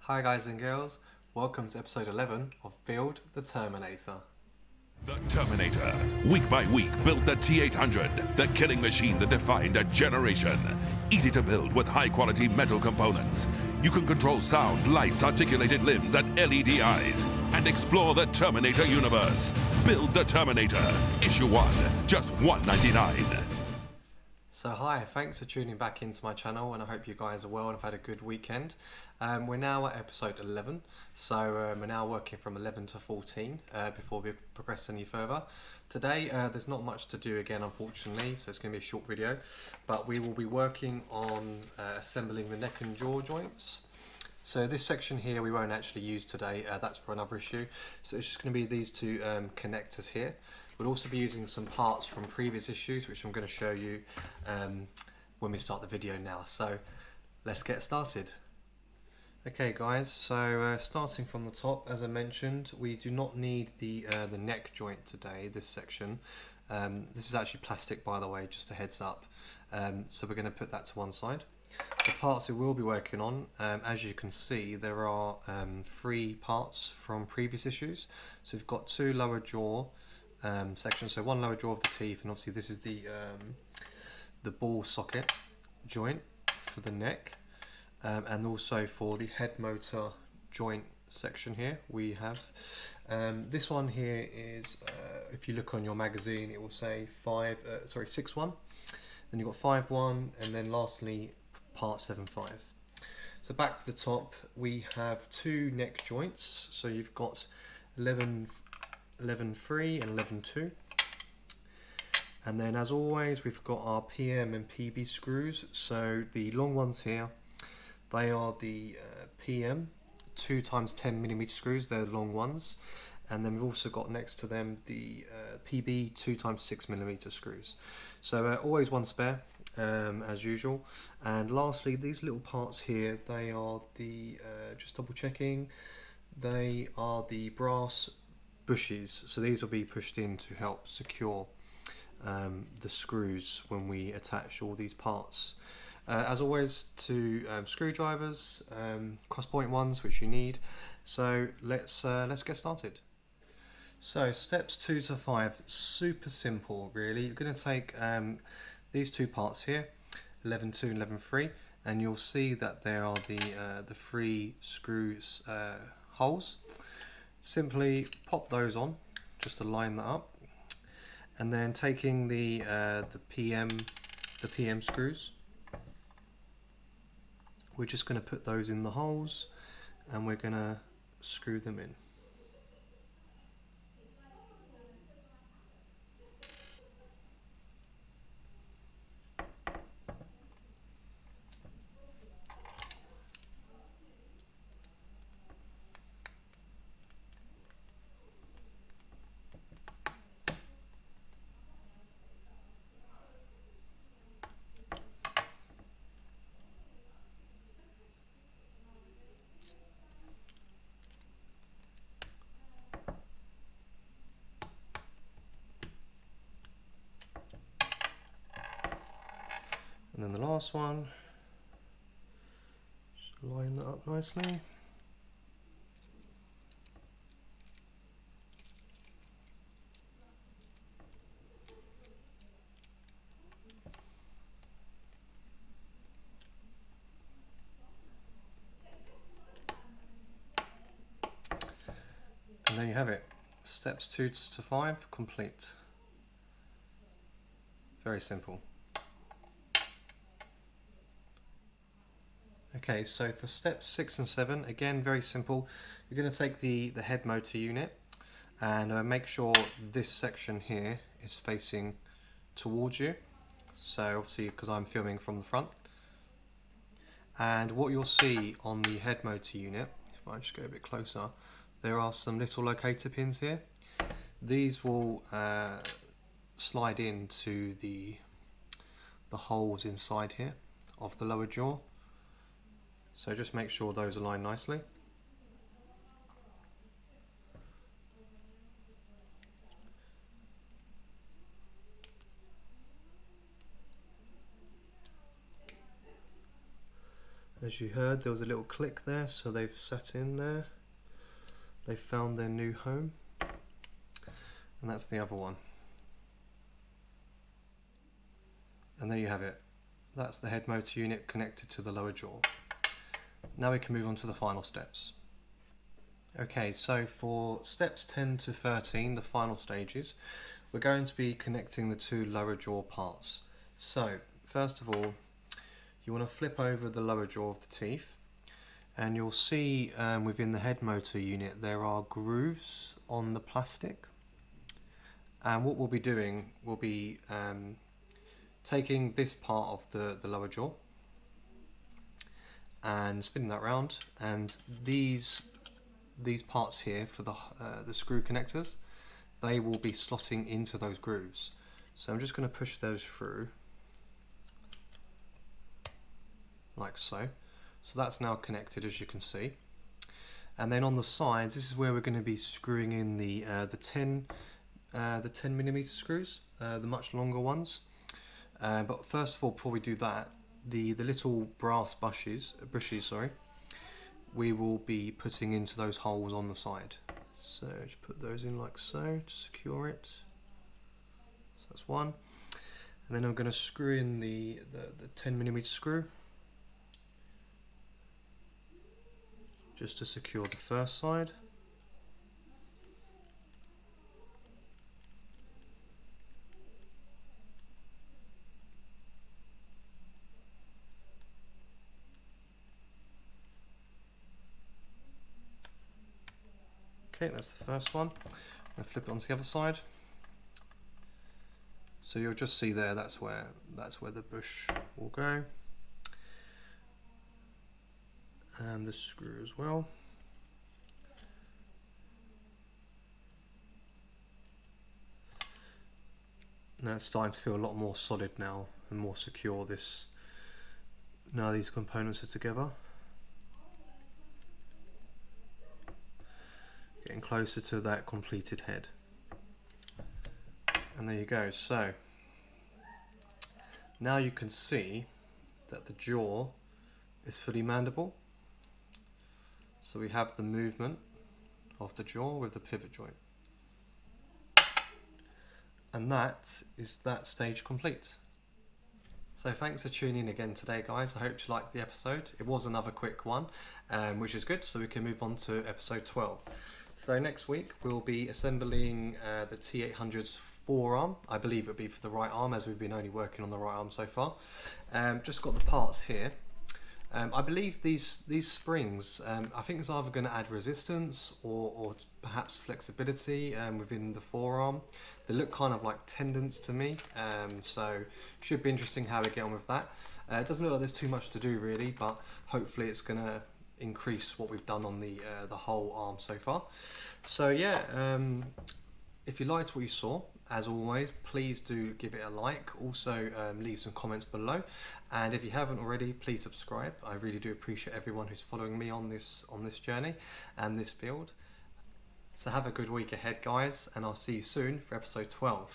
Hi guys and girls, welcome to episode 11 of Build the Terminator. The Terminator, week by week, built the T-800, the killing machine that defined a generation. Easy to build with high-quality metal components. You can control sound, lights, articulated limbs, and LED eyes, and explore the Terminator universe. Build the Terminator, issue 1, just $1.99. So hi, thanks for tuning back into my channel and I hope you guys are well and have had a good weekend. We're now at episode 11, so we're now working from 11 to 14 before we progress any further. Today there's not much to do again unfortunately, so it's going to be a short video, but we will be working on assembling the neck and jaw joints. So this section here we won't actually use today, that's for another issue. So it's just going to be these two connectors here. We'll also be using some parts from previous issues, which I'm going to show you when we start the video now. So let's get started. Okay guys, so starting from the top, as I mentioned, we do not need the neck joint today, this section. This is actually plastic, by the way, just a heads up. So we're going to put that to one side. The parts we will be working on, as you can see, there are 3 parts from previous issues. So we've got 2 lower jaw section, so 1 lower jaw of the teeth, and obviously this is the ball socket joint for the neck, and also for the head motor joint section here we have this one here is if you look on your magazine it will say 6-1, then you've got 5-1, and then lastly part 7-5. So back to the top, we have 2 neck joints, so you've got 11-3 and 11-2, and then as always we've got our PM and PB screws. So the long ones here, they are the PM 2 times 10mm screws, they're the long ones, and then we've also got next to them the PB 2 times 6mm screws. So always one spare as usual. And lastly, these little parts here, they are the just double checking, they are the brass bushes, so these will be pushed in to help secure the screws when we attach all these parts. As always, 2 screwdrivers, cross point ones, which you need. So let's get started. So steps 2 to 5, super simple really. You're going to take these 2 parts here, 11-2 and 11-3, and you'll see that there are the 3 screws holes. Simply pop those on, just to line that up, and then taking the PM screws, we're just going to put those in the holes and we're going to screw them in. And then the last one, just line that up nicely. And there you have it. Steps 2 to 5 complete. Very simple. Okay, so for steps 6 and 7, again very simple. You're going to take the head motor unit and make sure this section here is facing towards you. So obviously because I'm filming from the front. And what you'll see on the head motor unit, if I just go a bit closer, there are some little locator pins here. These will slide into the holes inside here of the lower jaw. So just make sure those align nicely. As you heard, there was a little click there, so they've sat in there. They've found their new home. And that's the other one. And there you have it. That's the head motor unit connected to the lower jaw. Now we can move on to the final steps. Okay, so for steps 10 to 13, the final stages, we're going to be connecting the two lower jaw parts. So, first of all, you want to flip over the lower jaw of the teeth, and you'll see within the head motor unit there are grooves on the plastic. And what we'll be doing, we'll be taking this part of the lower jaw and spinning that round, and these parts here for the screw connectors, they will be slotting into those grooves. So I'm just going to push those through like so. So that's now connected, as you can see. And then on the sides, this is where we're going to be screwing in the 10mm screws, the much longer ones. But first of all, before we do that, the little brass bushes, we will be putting into those holes on the side. So just put those in like so to secure it. So that's one. And then I'm going to screw in the 10mm screw just to secure the first side. Okay, that's the first one. I'm going to flip it onto the other side. So you'll just see there, that's where the bush will go. And the screw as well. Now it's starting to feel a lot more solid now and more secure. Now these components are together. Getting closer to that completed head. And there you go. So now you can see that the jaw is fully mandible. So we have the movement of the jaw with the pivot joint. And that is that stage complete. So thanks for tuning in again today, guys. I hope you liked the episode. It was another quick one, which is good, so we can move on to episode 12. So next week we'll be assembling the T800's forearm. I believe it'll be for the right arm, as we've been only working on the right arm so far. Just got the parts here. I believe these springs, I think it's either going to add resistance or perhaps flexibility within the forearm. They look kind of like tendons to me, so should be interesting how we get on with that. It doesn't look like there's too much to do really, but hopefully it's going to increase what we've done on the whole arm so far. So yeah, if you liked what you saw, as always, please do give it a like. Also leave some comments below, and if you haven't already, please subscribe. I really do appreciate everyone who's following me on this journey and this field. So have a good week ahead, guys, and I'll see you soon for episode 12.